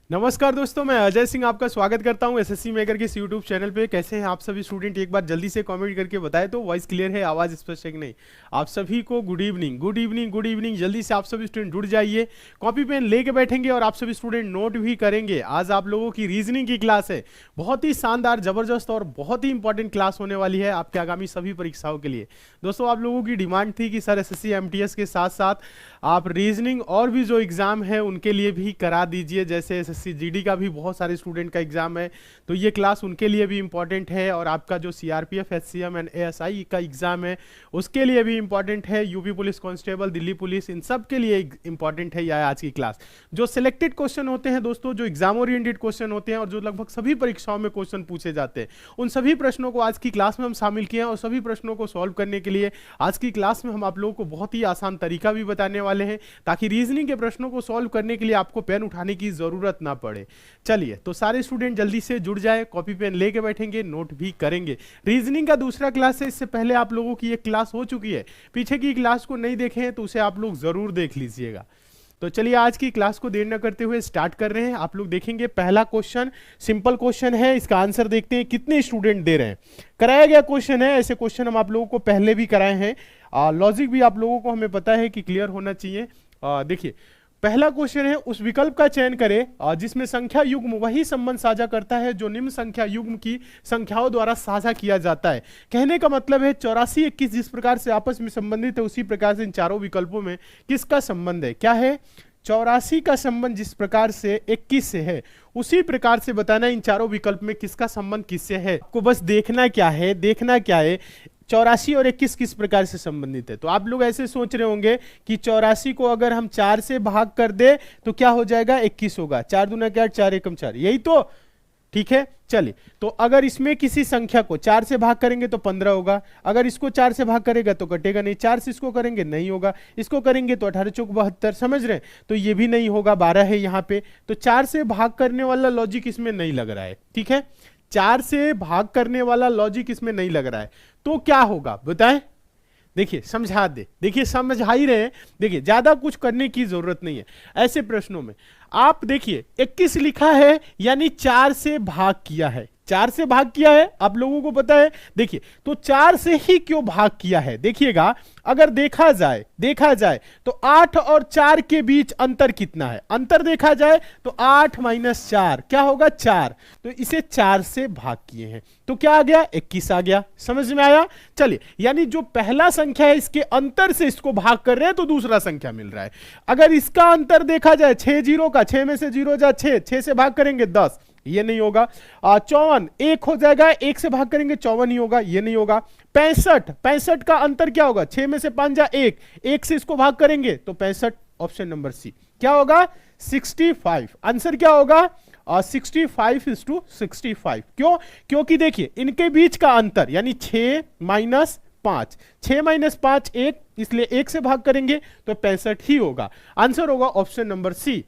नमस्कार दोस्तों, मैं अजय सिंह आपका स्वागत करता हूं एसएससी मेकर के इस यूट्यूब चैनल पे। कैसे हैं आप सभी स्टूडेंट? एक बार जल्दी से कमेंट करके बताएं तो वॉइस क्लियर है, आवाज़ स्पष्ट है कि नहीं। आप सभी को good evening, good evening, good evening. जल्दी से आप सभी स्टूडेंट जुड़ जाइए, कॉपी पेन लेके बैठेंगे और आप सभी स्टूडेंट नोट भी करेंगे। आज आप लोगों की रीजनिंग की क्लास है, बहुत ही शानदार, जबरदस्त और बहुत ही इंपॉर्टेंट क्लास होने वाली है आपके आगामी सभी परीक्षाओं के लिए। दोस्तों, आप लोगों की डिमांड थी कि सर एसएससी एमटीएस के साथ साथ आप रीजनिंग और भी जो एग्जाम है उनके लिए भी करा दीजिए। जैसे एसएससी जीडी का भी बहुत सारे स्टूडेंट का एग्जाम है, तो ये क्लास उनके लिए भी इंपॉर्टेंट है। और आपका जो सीआरपीएफ, एचसीएम एंड एएसआई का एग्जाम है उसके लिए भी इंपॉर्टेंट है। UP police constable, Delhi police, इन सब के लिए इंपॉर्टेंट है यह आज की क्लास। जो सिलेक्टेड क्वेश्चन होते हैं दोस्तों, जो एग्जाम ओरिएंटेड क्वेश्चन होते हैं और जो लगभग सभी परीक्षाओं में क्वेश्चन पूछे जाते हैं, उन सभी प्रश्नों को आज की क्लास में हम शामिल किए हैं। और सभी प्रश्नों को सॉल्व करने के लिए आज की क्लास में हम आप लोगों को बहुत ही आसान तरीका भी बताने वाले हैं, ताकि रीजनिंग के प्रश्नों को सॉल्व करने के लिए आपको पेन उठाने की जरूरत ना पड़े। चलिए, तो सारे स्टूडेंट जल्दी से जुड़ जाए, कॉपी पेन लेके बैठेंगे, नोट भी करेंगे। रीजनिंग का दूसरा क्लास है, इससे पहले आप लोगों की एक क्लास हो चुकी है। पीछे की क्लास को नहीं देखे हैं तो उसे आप लोग जरूर देख लीजिएगा। तो चलिए, आज की क्लास को देर न करते हुए स्टार्ट कर रहे हैं। आप लोग देखेंगे पहला क्वेश्चन सिंपल क्वेश्चन है, इसका आंसर देखते हैं कितने स्टूडेंट दे रहे हैं। कराया गया क्वेश्चन है, ऐसे क्वेश्चन हम आप लोगों को पहले भी कराए हैं। लॉजिक भी आप लोगों को हमें पता है कि क्लियर होना चाहिए। देखिए, पहला क्वेश्चन है, उस विकल्प का चयन करें जिसमें संख्या युग्म वही संबंध साझा करता है जो निम्न संख्या युग्म की संख्याओं द्वारा साझा किया जाता है। कहने का मतलब है 84, 21 जिस प्रकार से आपस में संबंधित है, उसी प्रकार से इन चारों विकल्पों में किसका संबंध है? क्या है? 84 का संबंध जिस प्रकार से 21 से है, उसी प्रकार से बताना इन चारों विकल्प में किसका संबंध किससे है। आपको बस देखना क्या है, 84 और 21 किस प्रकार से संबंधित है। तो आप लोग ऐसे सोच रहे होंगे कि 84 को अगर हम 4 से भाग कर दे तो क्या हो जाएगा? 21 होगा। 4 दूना क्या? 4 एकम 4, यही तो। ठीक है, चलिए, तो अगर इसमें किसी संख्या को 4 से भाग करेंगे तो 15 होगा। अगर इसको 4 से भाग करेगा तो कटेगा नहीं। 4 से इसको करेंगे नहीं होगा, इसको करेंगे तो 18 चौक 72, समझ रहे हैं? तो ये भी नहीं होगा, 12 है यहाँ पे। तो 4 से भाग करने वाला लॉजिक इसमें नहीं लग रहा है। ठीक है, 4 से भाग करने वाला लॉजिक इसमें नहीं लग रहा है। तो क्या होगा बताएं? देखिए, समझा दे, देखिए समझा ही रहे हैं। देखिए, ज्यादा कुछ करने की जरूरत नहीं है ऐसे प्रश्नों में। आप देखिए 21 लिखा है यानी 4 से भाग किया है। 4 से भाग किया है, आप लोगों को पता है। देखिए, तो 4 से ही क्यों भाग किया है? देखिएगा, अगर देखा जाए तो 8 और 4 के बीच अंतर कितना है? अंतर देखा जाए तो 8 माइनस 4 क्या होगा? 4। तो इसे 4 से भाग किए हैं तो क्या आ गया? 21 आ गया। समझ में आया? चलिए, यानी जो पहला संख्या है इसके अंतर से इसको भाग कर रहे हैं तो दूसरा संख्या मिल रहा है। अगर इसका अंतर देखा जाए 6 जीरो का, 6 में से 0 जा 6 से भाग करेंगे 10, ये नहीं होगा। 54 1 हो जाएगा, 1 से भाग करेंगे 54 ही होगा, ये नहीं होगा। 65 का अंतर क्या होगा? 6 में से 5 जा 1 से इसको भाग करेंगे तो 65, ऑप्शन नंबर सी क्या होगा? 65। आंसर क्या होगा? 65:65। क्यों? क्योंकि देखिए इनके बीच का अंतर यानी 6 माइनस 5, 6 माइनस 5 1, इसलिए 1 से भाग करेंगे तो 65 ही होगा। आंसर होगा ऑप्शन नंबर सी,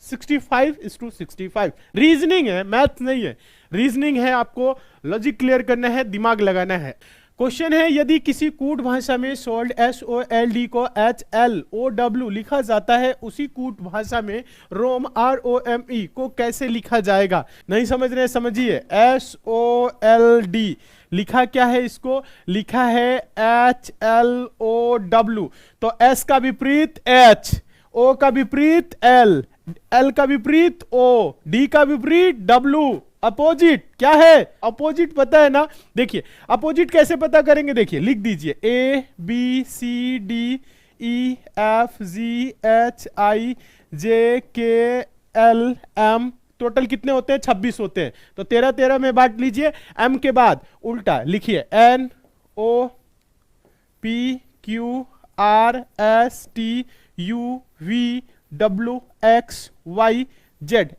65:65। रीजनिंग है, मैथ नहीं है, रीजनिंग है। आपको लॉजिक क्लियर करना है, दिमाग लगाना है। क्वेश्चन है, यदि किसी कूट भाषा में सोल्ड SOLD को HLOW लिखा जाता है, उसी कूट भाषा में रोम ROME को कैसे लिखा जाएगा? नहीं समझ रहे? समझिए, SOLD लिखा क्या है? इसको लिखा है HLOW। तो S का विपरीत H, O का विपरीत L, L का विपरीत O, D का विपरीत W। अपोजिट क्या है? अपोजिट पता है ना? देखिए, अपोजिट कैसे पता करेंगे? देखिए, लिख दीजिए ABCDEFGHIJKLM। टोटल कितने होते हैं? 26 होते हैं। तो 13 13 में बांट लीजिए। M के बाद उल्टा लिखिए NOPQRSTUVWXYZ।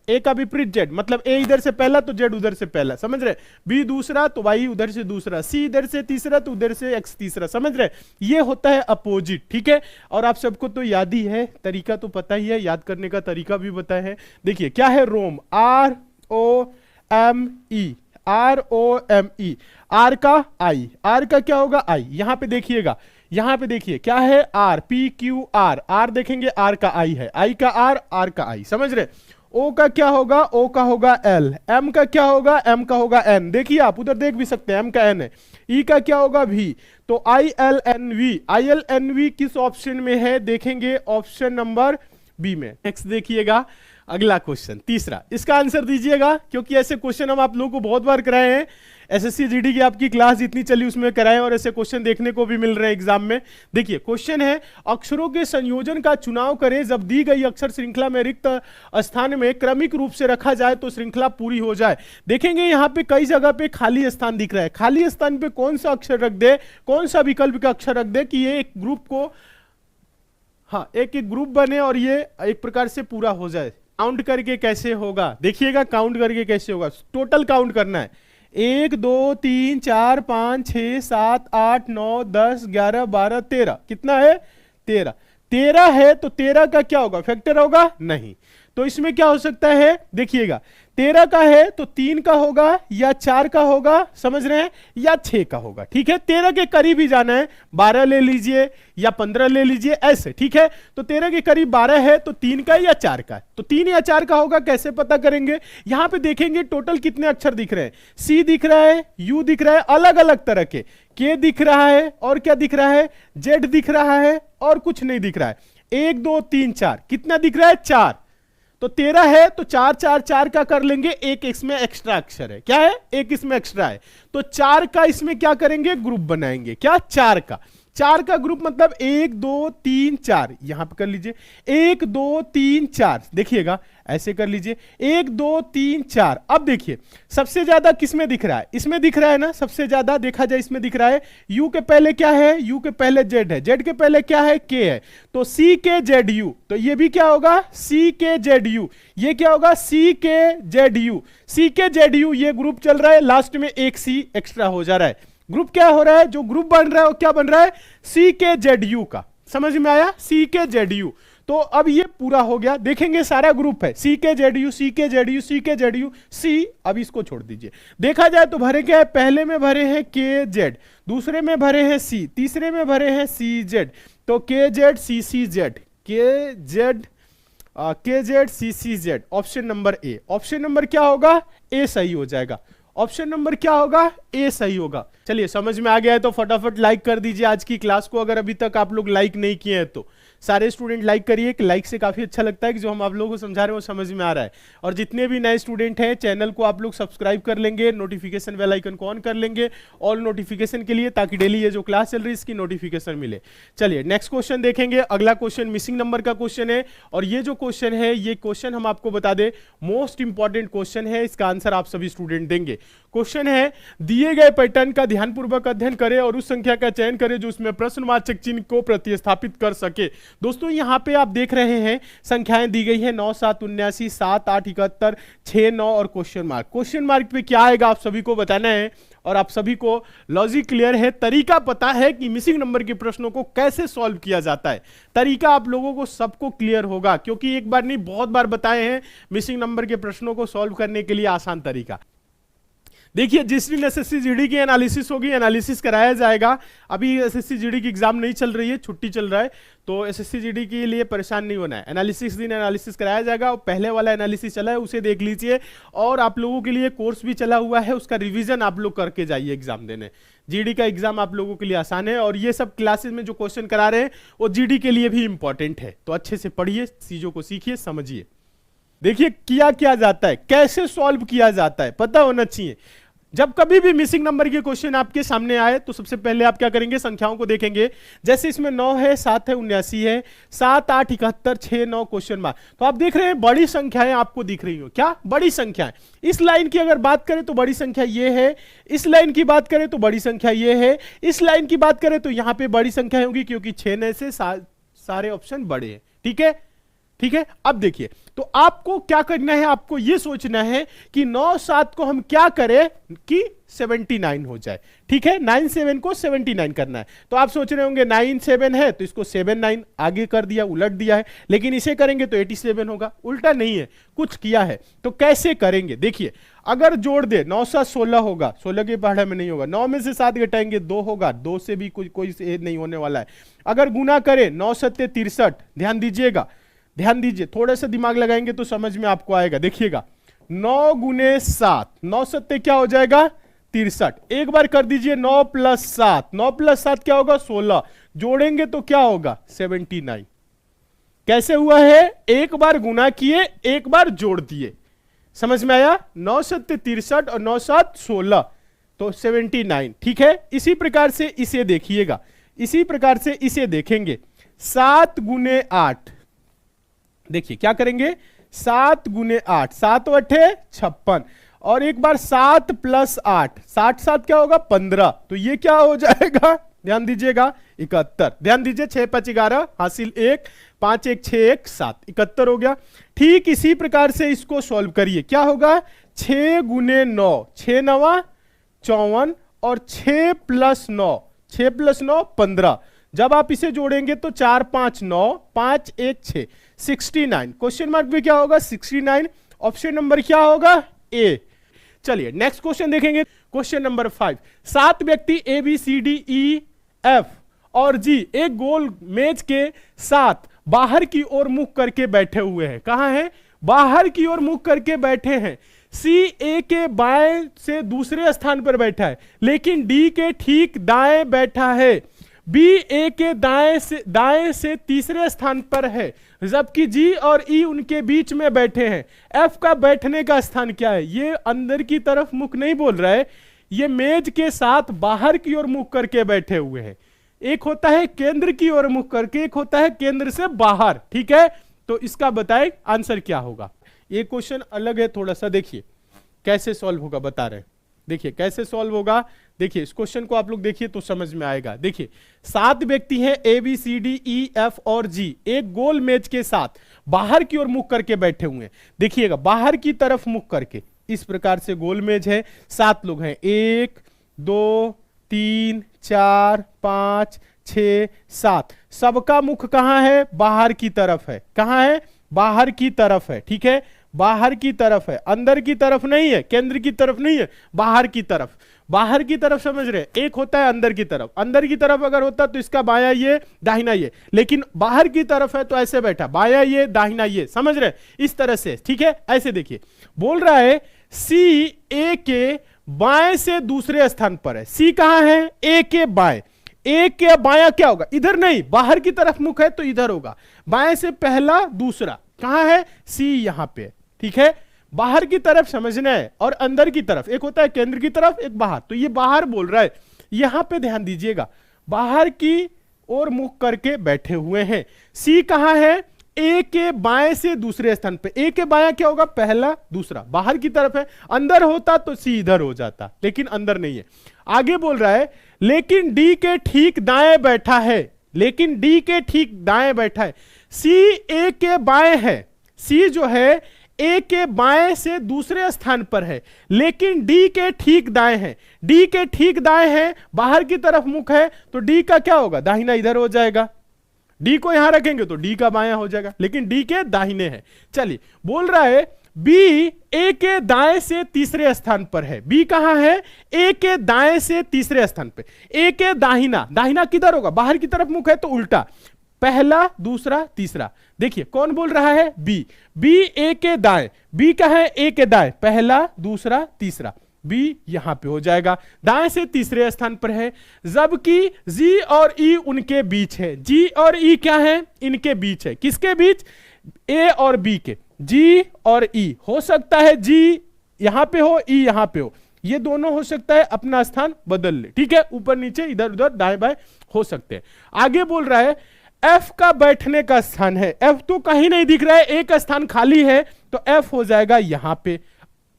ए का विपरीत जेड, मतलब ए इधर से पहला तो जेड उधर से पहला, समझ रहे? बी दूसरा तो वाई उधर से दूसरा, सी इधर से तीसरा तो उधर से एक्स तीसरा, समझ रहे? ये होता है अपोजिट। ठीक है, और आप सबको तो याद ही है, तरीका तो पता ही है, याद करने का तरीका भी बताया है। देखिए क्या है? रोम, ROME, ROME। आर का आई, आर का क्या होगा? आई। यहां पे देखिएगा, यहां पे देखिए क्या है? RPQR, आर देखेंगे, आर का आई है, आई का आर, आर का आई, समझ रहे? ओ का क्या होगा, ओ का होगा एल, एम का क्या होगा, एम का होगा एन। देखिए आप उधर देख भी सकते हैं, एम का एन है। ई का क्या होगा, वी। तो I L N V, I L N V किस ऑप्शन में है, देखेंगे ऑप्शन नंबर बी में। नेक्स्ट देखिएगा अगला क्वेश्चन, तीसरा, इसका आंसर दीजिएगा, क्योंकि ऐसे क्वेश्चन हम आप लोगों को बहुत बार कराए हैं। एसएससी जीडी की आपकी क्लास जितनी चली उसमें कराए, और ऐसे क्वेश्चन देखने को भी मिल रहे हैं एग्जाम में। देखिए क्वेश्चन है, अक्षरों के संयोजन का चुनाव करें जब दी गई अक्षर श्रृंखला में रिक्त स्थान में क्रमिक रूप से रखा जाए तो श्रृंखला पूरी हो जाए। देखेंगे यहाँ पे कई जगह पे खाली स्थान दिख रहा है, खाली स्थान पे कौन सा अक्षर रख दे, कौन सा विकल्प का अक्षर रख दे कि ये एक ग्रुप को, हाँ एक एक ग्रुप बने और ये एक प्रकार से पूरा हो जाए। काउंट करके कैसे होगा, देखिएगा काउंट करके कैसे होगा, टोटल काउंट करना है। 1 2 3 4 5 6 7 8 9 10 11 12 13, कितना है 13। 13 है तो 13 का क्या होगा, फैक्टर होगा नहीं, तो इसमें क्या हो सकता है, देखिएगा 13 का है तो 3 का होगा या 4 का होगा, समझ रहे हैं, या 6 का होगा। ठीक है, 13 के करीब ही जाना है, 12 ले लीजिए या 15 ले लीजिए ऐसे। ठीक है, तो 13 के करीब 12 है तो 3 का या 4 का, तो 3 या 4 का होगा। कैसे पता करेंगे, यहां पे देखेंगे टोटल कितने अक्षर दिख रहे हैं, सी दिख रहा है, यू दिख रहा है, अलग अलग तरह के, के दिख रहा है, और क्या दिख रहा है, जेड दिख रहा है, और कुछ नहीं दिख रहा है। 1 2 3 4, कितना दिख रहा है, 4। तो 13 है तो 4 4 4 का कर लेंगे, एक इसमें एक्स्ट्रा अक्षर है, क्या है, एक इसमें एक्स्ट्रा है, तो 4 का इसमें क्या करेंगे, ग्रुप बनाएंगे, क्या 4 का, 4 का ग्रुप मतलब 1 2 3 4, यहां पर कर लीजिए 1 2 3 4, देखिएगा ऐसे कर लीजिए 1 2 3 4। अब देखिए सबसे ज्यादा किसमें दिख रहा है, इसमें दिख रहा है ना, सबसे ज्यादा देखा जाए इसमें दिख रहा है। यू के पहले क्या है, यू के पहले जेड है, जेड के पहले क्या है, के है, तो सी के जेड यू, तो ये भी क्या होगा, सी के जेड यू, ये क्या होगा, सी के जेड यू, सी के जेड यू, ये ग्रुप चल रहा है, लास्ट में एक सी एक्स्ट्रा हो जा रहा है। ग्रुप क्या हो रहा है, जो ग्रुप बन रहा है वो क्या बन रहा है, सी के जेड यू का, समझ में आया, सी के जेड यू। तो अब ये पूरा हो गया, देखेंगे सारा ग्रुप है, सी के जेड यू, सी के जेड यू, सी के जेड यू, सी। अब इसको छोड़ दीजिए, देखा जाए तो भरे क्या है, पहले में भरे हैं के जेड, दूसरे में भरे हैं सी, तीसरे में भरे हैं सी जेड, तो K Z C C Z, K Z C C Z, option number A. Option number क्या होगा, ए सही हो जाएगा, ऑप्शन नंबर क्या होगा, ए सही होगा। चलिए समझ में आ गया है तो फटाफट लाइक कर दीजिए आज की क्लास को, अगर अभी तक आप लोग लाइक नहीं किए हैं तो सारे स्टूडेंट लाइक करिए, कि लाइक से काफी अच्छा लगता है कि जो हम आप लोगों को समझा रहे हैं वो समझ में आ रहा है। और जितने भी नए स्टूडेंट हैं चैनल को आप लोग सब्सक्राइब कर लेंगे, नोटिफिकेशन बेल आइकन को ऑन कर लेंगे ऑल नोटिफिकेशन के लिए, ताकि डेली ये जो क्लास चल रही है इसकी नोटिफिकेशन मिले। चलिए नेक्स्ट क्वेश्चन देखेंगे, अगला क्वेश्चन मिसिंग नंबर का क्वेश्चन है, और ये जो क्वेश्चन है ये क्वेश्चन हम आपको बता दें मोस्ट इंपॉर्टेंट क्वेश्चन है, इसका आंसर आप सभी स्टूडेंट देंगे। क्वेश्चन है, दिए गए पैटर्न का ध्यानपूर्वक अध्ययन करें और उस संख्या का चयन करें जो उसमें प्रश्नवाचक चिन्ह को प्रतिस्थापित कर सके। दोस्तों यहां पे आप देख रहे हैं संख्याएं दी गई है 9 7 79 7 8 71 6 9 और क्वेश्चन मार्क। क्वेश्चन मार्क पे क्या आएगा आप सभी को बताना है, और आप सभी को लॉजिक क्लियर है, तरीका पता है कि मिसिंग नंबर के प्रश्नों को कैसे सॉल्व किया जाता है। तरीका आप लोगों को सबको क्लियर होगा, क्योंकि एक बार नहीं बहुत बार बताए हैं मिसिंग नंबर के प्रश्नों को सॉल्व करने के लिए आसान तरीका। देखिए जिस दिन एसएससी जीडी की एनालिसिस होगी, एनालिसिस कराया जाएगा। अभी एसएससी जीडी की एग्जाम नहीं चल रही है, छुट्टी चल रहा है, तो एसएससी जीडी के लिए परेशान नहीं होना है। एनालिसिस दिन एनालिसिस कराया जाएगा, पहले वाला एनालिसिस चला है उसे देख लीजिए, और आप लोगों के लिए कोर्स भी चला हुआ है, उसका रिवीजन आप लोग करके जाइए एग्जाम देने। जीडी का एग्जाम आप लोगों के लिए आसान है, और ये सब क्लासेस में जो क्वेश्चन करा रहे हैं वो जीडी के लिए भी इंपॉर्टेंट है, तो अच्छे से पढ़िए, चीजों को सीखिए, समझिए। देखिए किया जाता है, कैसे सॉल्व किया जाता है पता होना चाहिए। जब कभी भी मिसिंग नंबर के क्वेश्चन आपके सामने आए तो सबसे पहले आप क्या करेंगे, संख्याओं को देखेंगे। जैसे इसमें 9 है, 7 है, 79 है, 7 8 71 6 9 क्वेश्चन मार्क, तो आप देख रहे हैं बड़ी संख्याएं आपको दिख रही हो, क्या बड़ी संख्याएं। इस लाइन की अगर बात करें तो बड़ी संख्या ये है, इस लाइन की बात करें तो बड़ी संख्या ये है, इस लाइन की बात करें तो यहां पर बड़ी संख्या होगी, क्योंकि 6 9 से सारे ऑप्शन बड़े हैं। ठीक है, ठीक है। अब देखिए तो आपको क्या करना है, आपको यह सोचना है कि 9 7 को हम क्या करें कि 79 हो जाए। ठीक है, 9 7 को 79 करना है। तो आप सोच रहे होंगे 9 7 है तो इसको 7 9 आगे कर दिया, उलट दिया है, लेकिन इसे करेंगे तो 87 होगा। उल्टा नहीं है, कुछ किया है। तो कैसे करेंगे, देखिए अगर जोड़ दे 9 7 16 होगा, 16 के पहाड़ा में नहीं होगा। 9 में से 7 घटाएंगे 2 होगा, 2 से भी कोई नहीं होने वाला है। अगर गुना करें 9 7 63, ध्यान दीजिएगा ध्यान दीजिए, थोड़ा सा दिमाग लगाएंगे तो समझ में आपको आएगा। देखिएगा 9 गुने 7, 9 सत्ते क्या हो जाएगा 63। एक बार कर दीजिए 9 प्लस 7, 9 प्लस 7 क्या होगा 16, जोड़ेंगे तो क्या होगा 79। कैसे हुआ है, एक बार गुना किए एक बार जोड़ दिए, समझ में आया। 9 सत्ते 63 और 9 7 16 तो 79, ठीक है। इसी प्रकार से इसे देखिएगा, इसी प्रकार से इसे देखेंगे 7 गुने 8, देखिए क्या करेंगे 7 गुने 8, 7 अठे 56 और एक बार 7 प्लस 8, 7 7 क्या होगा 15, तो ये क्या हो जाएगा ध्यान दीजिएगा 71। ध्यान दीजिए 6 5 11 हासिल 1, 5 1 6 1 7, 71 हो गया। ठीक इसी प्रकार से इसको सॉल्व करिए, क्या होगा 6 गुने 9, 6 9 54 और 6 प्लस 9, 6 प्लस 9 15, जब आप इसे जोड़ेंगे तो 4 5 9 5 1 6 69। क्वेश्चन मार्क में क्या होगा 69, ऑप्शन नंबर क्या होगा ए। चलिए नेक्स्ट क्वेश्चन देखेंगे, क्वेश्चन नंबर 5। 7 व्यक्ति A B C D E F और जी एक गोल मेज के साथ बाहर की ओर मुख करके बैठे हुए हैं। कहां है, बाहर की ओर मुख करके बैठे हैं। सी ए के बाएं से दूसरे स्थान पर बैठा है लेकिन डी के ठीक दाएं बैठा है। बी ए के दाएं से तीसरे स्थान पर है जबकि जी और ई उनके बीच में बैठे हैं। एफ का बैठने का स्थान क्या है, ये अंदर की तरफ मुख नहीं बोल रहा है, ये मेज के साथ बाहर की ओर मुख करके बैठे हुए हैं। एक होता है केंद्र की ओर मुख करके, एक होता है केंद्र से बाहर, ठीक है। तो इसका बताएं आंसर क्या होगा। ये क्वेश्चन अलग है थोड़ा सा, देखिए कैसे सॉल्व होगा बता रहे हैं। देखिए कैसे सॉल्व होगा, देखिए इस क्वेश्चन को आप लोग देखिए तो समझ में आएगा। देखिए 7 व्यक्ति हैं A B C D E F और जी एक गोल मेज के साथ बाहर की ओर मुख करके बैठे हुए हैं। देखिएगा बाहर की तरफ मुख करके, इस प्रकार से गोल मेज है, 7 लोग हैं, 1 2 3 4 5 6 7, सबका मुख कहां है, बाहर की तरफ है। कहां है, बाहर की तरफ है, ठीक है, बाहर की तरफ है, अंदर की तरफ नहीं है, केंद्र की तरफ नहीं है, बाहर की तरफ। बाहर की तरफ समझ रहे, एक होता है अंदर की तरफ, अंदर की तरफ अगर होता तो इसका बायां ये दाहिना ये, लेकिन बाहर की तरफ है तो ऐसे बैठा, बायां ये दाहिना ये, समझ रहे इस तरह से, ठीक है। ऐसे देखिए बोल रहा है सी ए के बाएं से दूसरे स्थान पर है। सी कहां है, ए के बाएं, ए के बायां क्या होगा, इधर नहीं, बाहर की तरफ मुख है तो इधर होगा, बाएं से पहला दूसरा, कहां है सी यहां पे, ठीक है। बाहर की तरफ समझना है और अंदर की तरफ, एक होता है केंद्र की तरफ एक बाहर, तो ये बाहर बोल रहा है। यहां पे ध्यान दीजिएगा बाहर की ओर मुख करके बैठे हुए हैं। सी कहां है, ए के बाएं से दूसरे स्थान पे, ए के बायां क्या होगा पहला दूसरा, बाहर की तरफ है, अंदर होता तो सी इधर हो जाता, लेकिन अंदर नहीं है। आगे बोल रहा है लेकिन डी के ठीक दाएं बैठा है, लेकिन डी के ठीक दाएं बैठा है। सी ए के बाएं है, सी जो है ए के बाएं से दूसरे स्थान पर है लेकिन डी के ठीक दाएं है। डी के ठीक दाएं है, बाहर की तरफ मुख है तो डी का क्या होगा, दाहिना इधर हो जाएगा। डी को यहां रखेंगे तो डी का बायां हो जाएगा, लेकिन डी के दाहिने है। चलिए बोल रहा है बी ए के दाएं से तीसरे स्थान पर है। बी कहां है, ए के दाएं से तीसरे स्थान पे, ए के दाहिना, दाहिना किधर होगा, बाहर की तरफ मुख है तो उल्टा, पहला दूसरा तीसरा। देखिए कौन बोल रहा है, बी। बी ए के दाएं, बी का है ए के दाएं, पहला दूसरा तीसरा, बी यहां पे हो जाएगा, दाएं से तीसरे स्थान पर है। जबकि जी और ई उनके बीच है। जी और ई क्या है, इनके बीच है। किसके बीच, ए और बी के, जी और ई। हो सकता है जी यहां पे हो, ई यहां पे हो, ये दोनों हो सकता है अपना स्थान बदल ले, ठीक है, ऊपर नीचे इधर उधर दाएं बाएं हो सकते हैं। आगे बोल रहा है एफ का बैठने का स्थान है। एफ तो कहीं नहीं दिख रहा है, एक स्थान खाली है तो एफ हो जाएगा यहां पे,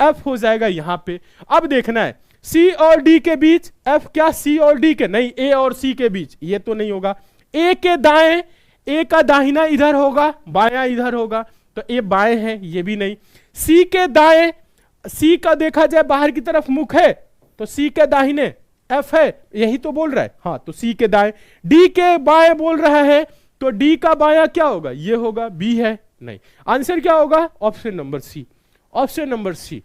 एफ हो जाएगा यहां पे। अब देखना है सी और डी के बीच, एफ क्या सी और डी के नहीं, ए और सी के बीच, ये तो नहीं होगा। ए के दाएं, ए का दाहिना इधर होगा, बायां इधर होगा, तो ए बाएं है, ये भी नहीं। सी के दाएं, सी का देखा जाए बाहर की तरफ मुख है तो सी के दाहिने एफ है, यही तो बोल रहा है, हाँ, तो सी के दाएं। डी के बाएं बोल रहा है तो डी का बायां क्या होगा, ये होगा, बी है नहीं। आंसर क्या होगा, option number C, option number सी।